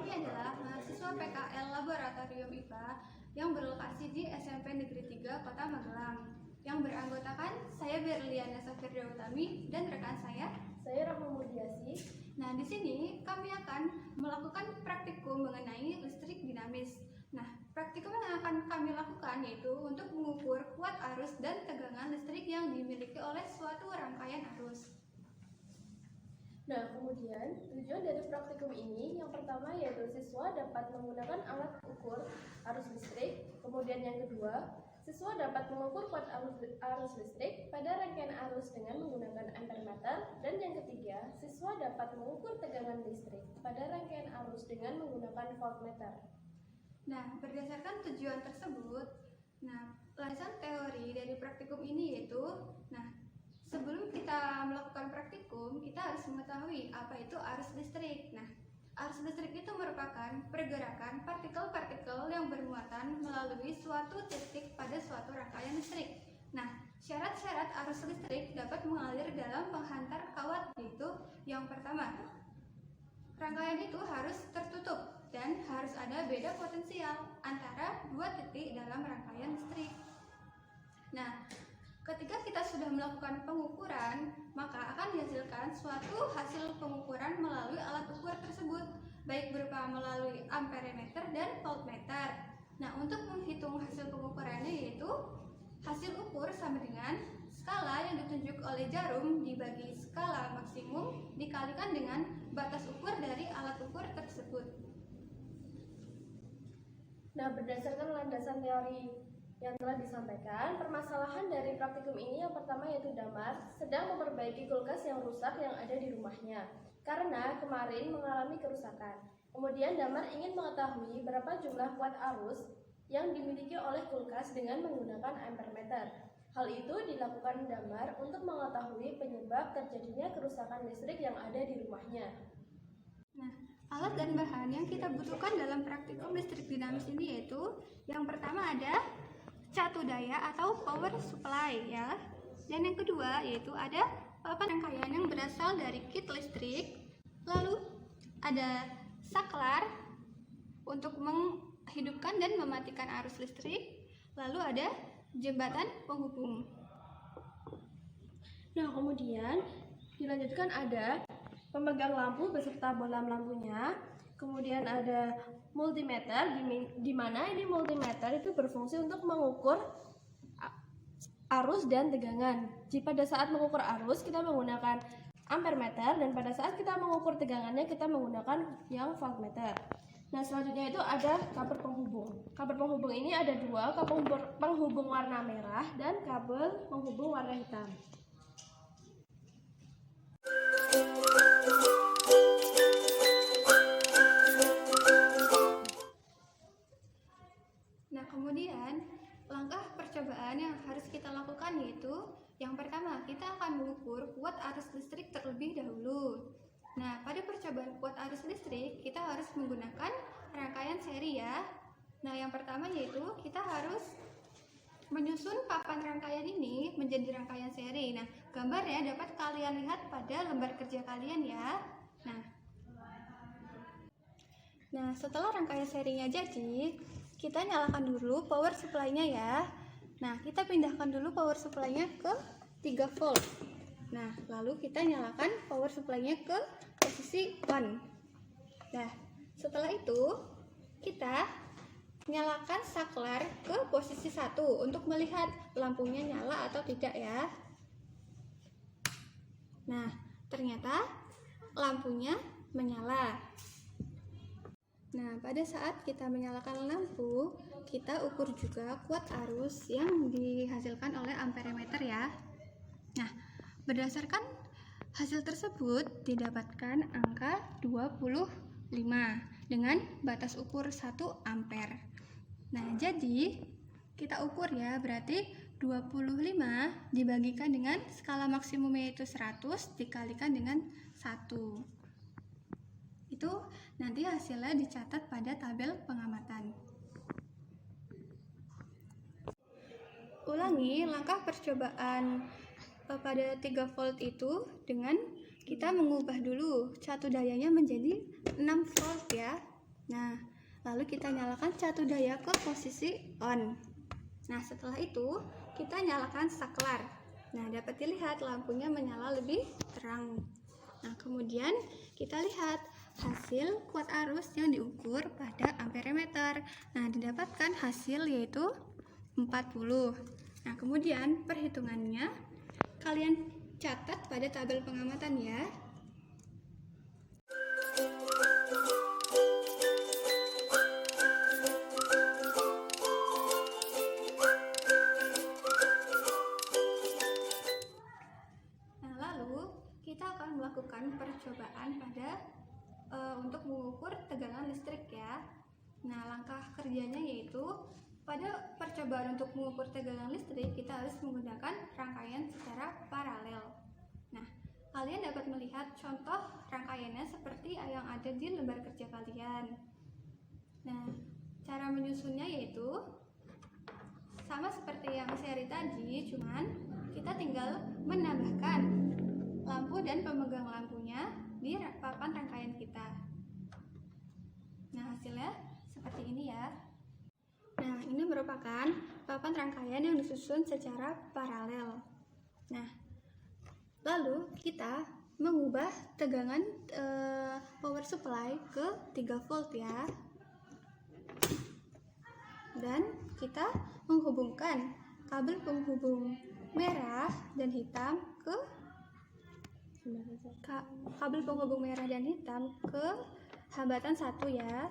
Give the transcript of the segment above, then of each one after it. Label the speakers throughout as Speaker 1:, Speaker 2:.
Speaker 1: kami adalah mahasiswa PKL Laboratorium IPA yang berlokasi di SMP Negeri 3 Kota Magelang, yang beranggotakan saya Berliana Safirda Utami dan rekan saya
Speaker 2: Rahma Murdiasi.
Speaker 1: Nah, di sini kami akan melakukan praktikum mengenai listrik dinamis. Nah, praktikum yang akan kami lakukan yaitu untuk mengukur kuat arus dan tegangan listrik yang dimiliki oleh suatu rangkaian arus.
Speaker 2: Nah, kemudian tujuan dari praktikum ini yang pertama yaitu siswa dapat menggunakan alat ukur arus listrik. Kemudian yang kedua, siswa dapat mengukur kuat arus listrik pada rangkaian arus dengan menggunakan ampermeter. Dan yang ketiga, siswa dapat mengukur tegangan listrik pada rangkaian arus dengan menggunakan voltmeter.
Speaker 1: Nah, berdasarkan tujuan tersebut, landasan teori dari praktikum ini yaitu, sebelum kita melakukan praktikum, kita harus mengetahui apa itu arus listrik. Nah, arus listrik itu merupakan pergerakan partikel-partikel yang bermuatan melalui suatu titik pada suatu rangkaian listrik. Nah, syarat-syarat arus listrik dapat mengalir dalam penghantar kawat, yaitu yang pertama, rangkaian itu harus tertutup dan harus ada beda potensial antara dua titik dalam rangkaian listrik. Nah, ketika kita sudah melakukan pengukuran, maka akan dihasilkan suatu hasil pengukuran melalui alat ukur tersebut, baik berupa melalui amperemeter dan voltmeter. Nah, untuk menghitung hasil pengukurannya yaitu hasil ukur sama dengan skala yang ditunjuk oleh jarum dibagi skala maksimum dikalikan dengan batas ukur dari alat ukur tersebut.
Speaker 2: Nah, berdasarkan landasan teori yang telah disampaikan, permasalahan dari praktikum ini yang pertama yaitu Damar sedang memperbaiki kulkas yang rusak yang ada di rumahnya karena kemarin mengalami kerusakan. Kemudian Damar ingin mengetahui berapa jumlah kuat arus yang dimiliki oleh kulkas dengan menggunakan ampermeter. Hal itu dilakukan Damar untuk mengetahui penyebab terjadinya kerusakan listrik yang ada di rumahnya.
Speaker 1: Nah, alat dan bahan yang kita butuhkan dalam praktikum listrik dinamis ini yaitu yang pertama ada catu daya atau power supply ya. Dan yang kedua yaitu ada papan rangkaian yang berasal dari kit listrik. Lalu ada saklar untuk menghidupkan dan mematikan arus listrik. Lalu ada jembatan penghubung.
Speaker 2: Nah, kemudian dilanjutkan ada pemegang lampu beserta bohlam lampunya. Kemudian ada multimeter, di mana ini multimeter itu berfungsi untuk mengukur arus dan tegangan. Jika pada saat mengukur arus kita menggunakan ampermeter, dan pada saat kita mengukur tegangannya kita menggunakan yang voltmeter. Nah, selanjutnya itu ada kabel penghubung. Kabel penghubung ini ada dua, kabel penghubung warna merah dan kabel penghubung warna hitam.
Speaker 1: Nah, kemudian langkah percobaan yang harus kita lakukan yaitu yang pertama, kita akan mengukur kuat arus listrik terlebih dahulu. Nah, pada percobaan kuat arus listrik, kita harus menggunakan rangkaian seri ya. Nah, yang pertama yaitu kita harus menyusun papan rangkaian ini menjadi rangkaian seri. Nah, gambarnya dapat kalian lihat pada lembar kerja kalian ya. Nah, setelah rangkaian serinya jadi, kita nyalakan dulu power supply-nya ya. Nah, kita pindahkan dulu power supply-nya ke 3 volt. Nah, lalu kita nyalakan power supply-nya ke posisi on. Nah, setelah itu kita nyalakan saklar ke posisi 1 untuk melihat lampunya nyala atau tidak ya. Nah, ternyata lampunya menyala. Nah, pada saat kita menyalakan lampu, kita ukur juga kuat arus yang dihasilkan oleh amperemeter ya. Nah, berdasarkan hasil tersebut didapatkan angka 25 dengan batas ukur 1 ampere. Nah, jadi kita ukur ya, berarti 25 dibagikan dengan skala maksimum yaitu 100 dikalikan dengan 1. Itu nanti hasilnya dicatat pada tabel pengamatan. Ulangi langkah percobaan pada 3 volt itu dengan kita mengubah dulu catu dayanya menjadi 6 volt ya. Nah, lalu kita nyalakan catu daya ke posisi on. Nah, setelah itu kita nyalakan saklar. Nah, dapat dilihat lampunya menyala lebih terang. Nah, kemudian kita lihat hasil kuat arus yang diukur pada amperemeter. Nah, didapatkan hasil yaitu 40. Nah, kemudian perhitungannya kalian catat pada tabel pengamatan ya. Nah, lalu kita akan melakukan percobaan untuk mengukur tegangan listrik ya. Nah, langkah kerjanya yaitu pada percobaan untuk mengukur tegangan listrik kita harus menggunakan rangkaian secara paralel. Nah, kalian dapat melihat contoh rangkaiannya seperti yang ada di lembar kerja kalian. Nah, cara menyusunnya yaitu sama seperti yang seri tadi, cuman kita tinggal menambahkan lampu dan pemegang lampunya di papan rangkaian kita. Nah, hasilnya seperti ini ya. Nah, ini merupakan papan rangkaian yang disusun secara paralel. Nah, lalu kita mengubah tegangan power supply ke 3 volt ya. Dan kita menghubungkan kabel penghubung merah dan hitam ke hambatan 1 ya,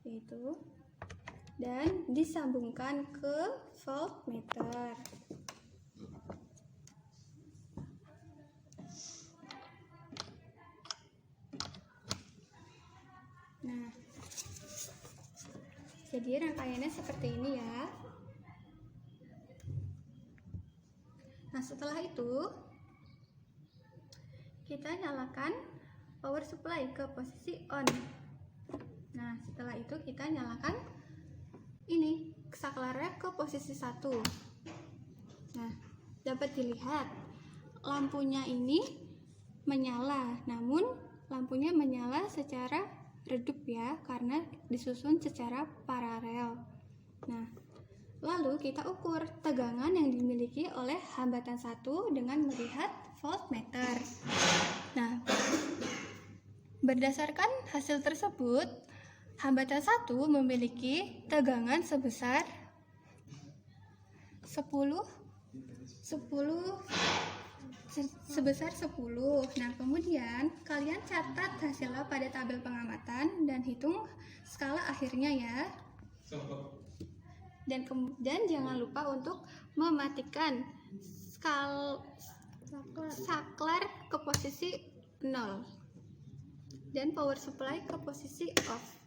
Speaker 1: yaitu, dan disambungkan ke voltmeter. Nah, jadi rangkaiannya seperti ini ya. Nah, setelah itu kita nyalakan power supply ke posisi on. Nah, setelah itu kita nyalakan ini saklarnya ke posisi 1. Nah, dapat dilihat lampunya ini menyala, namun lampunya menyala secara redup ya, karena disusun secara paralel. Nah, lalu kita ukur tegangan yang dimiliki oleh hambatan 1 dengan melihat voltmeter. Nah, berdasarkan hasil tersebut, hambatan 1 memiliki tegangan sebesar 10. Nah, kemudian kalian catat hasilnya pada tabel pengamatan dan hitung skala akhirnya ya. Dan jangan lupa untuk mematikan saklar ke posisi 0 dan power supply ke posisi off.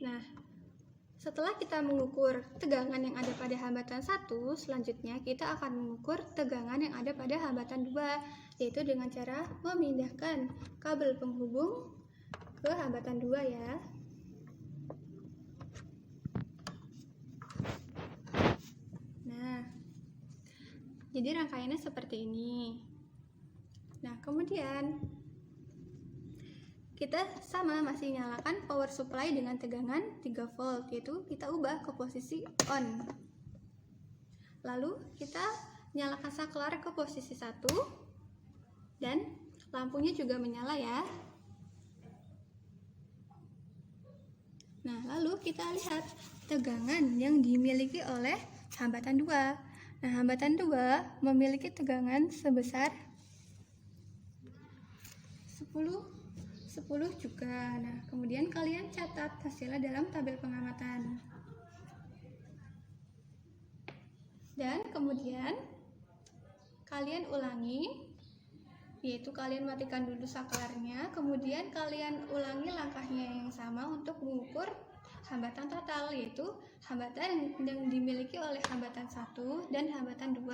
Speaker 1: Nah, setelah kita mengukur tegangan yang ada pada hambatan 1, selanjutnya kita akan mengukur tegangan yang ada pada hambatan 2, yaitu dengan cara memindahkan kabel penghubung ke hambatan 2 ya. Nah, jadi rangkaiannya seperti ini. Nah, kemudian kita masih nyalakan power supply dengan tegangan 3 volt, yaitu kita ubah ke posisi on. Lalu kita nyalakan saklar ke posisi 1 dan lampunya juga menyala ya. Nah, lalu kita lihat tegangan yang dimiliki oleh hambatan 2. Nah, hambatan 2 memiliki tegangan sebesar 10 juga. Nah, kemudian kalian catat hasilnya dalam tabel pengamatan. Dan kemudian kalian ulangi, yaitu kalian matikan dulu saklarnya, kemudian kalian ulangi langkahnya yang sama untuk mengukur hambatan total, yaitu hambatan yang dimiliki oleh hambatan 1 dan hambatan 2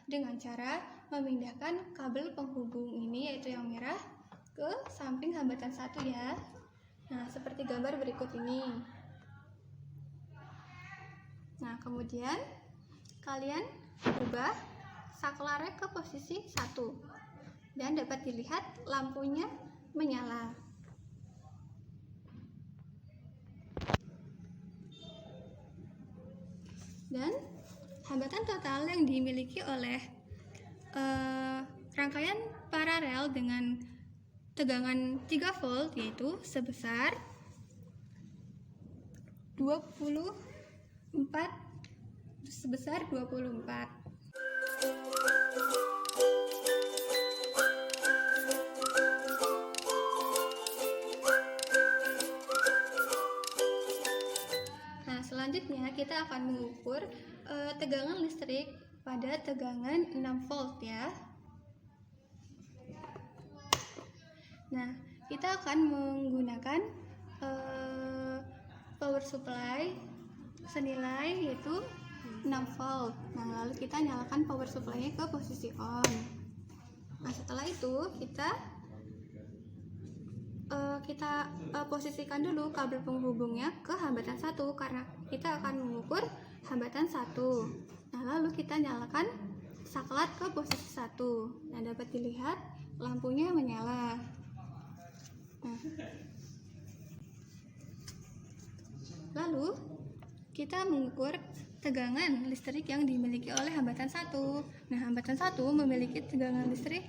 Speaker 1: dengan cara memindahkan kabel penghubung ini, yaitu yang merah, ke samping hambatan 1 ya. Nah, seperti gambar berikut ini. Nah, kemudian kalian ubah saklarnya ke posisi 1 dan dapat dilihat lampunya menyala. Dan hambatan total yang dimiliki oleh rangkaian paralel dengan tegangan 3 volt yaitu sebesar 24. Nah, selanjutnya kita akan mengukur tegangan listrik pada tegangan 6 volt ya. Nah, kita akan menggunakan power supply senilai yaitu 6 volt. Nah, lalu kita nyalakan power supply-nya ke posisi on. Nah, setelah itu kita posisikan dulu kabel penghubungnya ke hambatan 1 karena kita akan mengukur hambatan 1. Nah, lalu kita nyalakan saklar ke posisi 1. Nah, dapat dilihat lampunya menyala. Nah, lalu kita mengukur tegangan listrik yang dimiliki oleh hambatan 1. Nah, hambatan 1 memiliki tegangan listrik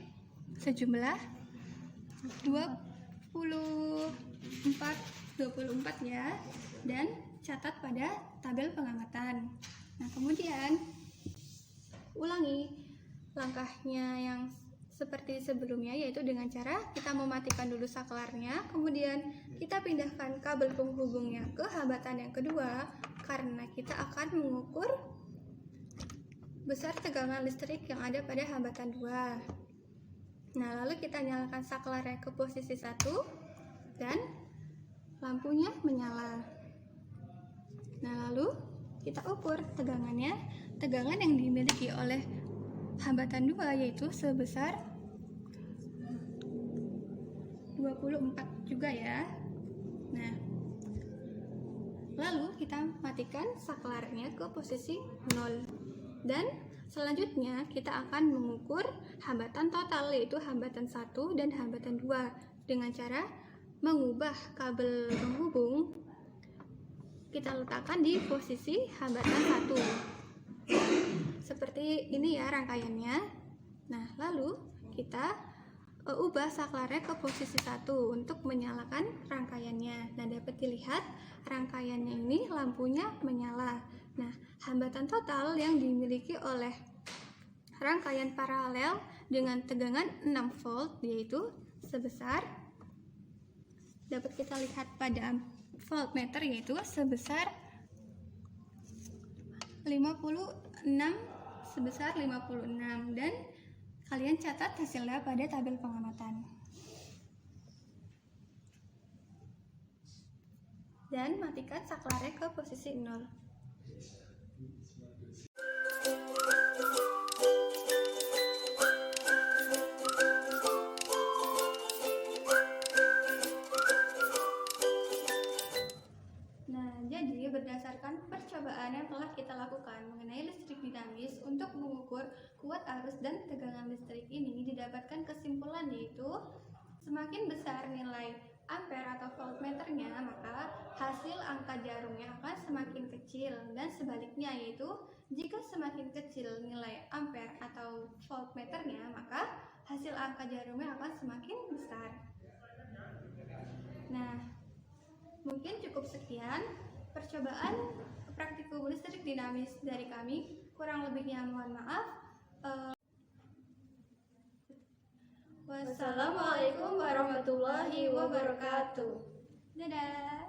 Speaker 1: sejumlah 24 ya, dan catat pada tabel pengamatan. Nah, kemudian ulangi langkahnya yang seperti sebelumnya, yaitu dengan cara kita mematikan dulu saklarnya, kemudian kita pindahkan kabel penghubungnya ke hambatan yang kedua karena kita akan mengukur besar tegangan listrik yang ada pada hambatan 2. Nah, lalu kita nyalakan saklarnya ke posisi 1 dan lampunya menyala. Nah, lalu kita ukur tegangannya. Tegangan yang dimiliki oleh hambatan 2 yaitu sebesar 24 juga ya. Nah, lalu kita matikan saklarnya ke posisi 0. Dan selanjutnya kita akan mengukur hambatan total yaitu hambatan 1 dan hambatan 2 dengan cara mengubah kabel penghubung kita letakkan di posisi hambatan 1. Seperti ini ya rangkaiannya. Nah, lalu kita ubah saklarnya ke posisi 1 untuk menyalakan rangkaiannya. Nah, dapat dilihat rangkaiannya ini lampunya menyala. Nah, hambatan total yang dimiliki oleh rangkaian paralel dengan tegangan 6 volt yaitu sebesar, dapat kita lihat pada voltmeter, yaitu sebesar 56, dan kalian catat hasilnya pada tabel pengamatan. Dan matikan saklarnya ke posisi 0. Jadi, berdasarkan percobaan yang telah kita lakukan mengenai listrik dinamis untuk mengukur kuat arus dan tegangan listrik ini, didapatkan kesimpulan yaitu semakin besar nilai ampere atau voltmeternya, maka hasil angka jarumnya akan semakin kecil, dan sebaliknya yaitu jika semakin kecil nilai ampere atau voltmeternya, maka hasil angka jarumnya akan semakin besar. Nah, mungkin cukup sekian percobaan praktikum listrik dinamis dari kami. Kurang lebihnya mohon maaf. Wassalamualaikum warahmatullahi wabarakatuh. Dadah.